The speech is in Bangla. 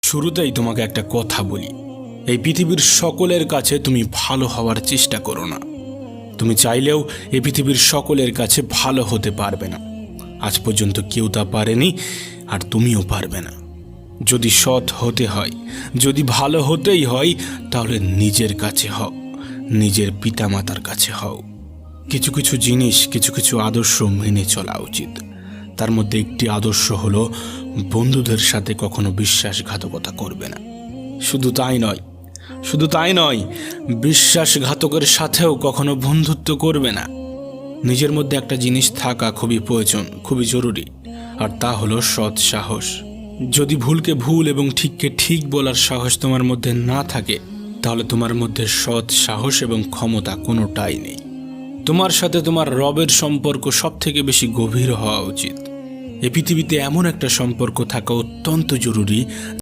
শুরুতেই তোমাকে একটা কথা বলি, এই পৃথিবীর সকলের কাছে তুমি ভালো হওয়ার চেষ্টা করো না। তুমি চাইলেও এই পৃথিবীর সকলের কাছে ভালো হতে পারবে না। আজ পর্যন্ত কেউ তা পারেনি, আর তুমিও পারবে না। যদি সৎ হতে হয়, যদি ভালো হতেই হয়, তাহলে নিজের কাছে হও, নিজের পিতামাতার কাছে হও। কিছু কিছু জিনিস, কিছু কিছু আদর্শ মেনে চলা উচিত। তার মধ্যে একটি আদর্শ হলো বন্ধুদের সাথে কখনো বিশ্বাসঘাতকতা করবে না। শুধু তাই নয়, বিশ্বাসঘাতকের সাথেও কখনো বন্ধুত্ব করবে না। নিজের মধ্যে একটা জিনিস থাকা খুবই প্রয়োজন, খুবই জরুরি, আর তা হলো সৎ সাহস। যদি ভুলকে ভুল এবং ঠিককে ঠিক বলার সাহস তোমার মধ্যে না থাকে, তাহলে তোমার মধ্যে সৎ সাহস এবং ক্ষমতা কোনোটাই নেই। তোমার সাথে তোমার রবের সম্পর্ক সব থেকে বেশি গভীর হওয়া উচিত। এই পৃথিবীতে এমন একটা সম্পর্ক থাকা অত্যন্ত জরুরি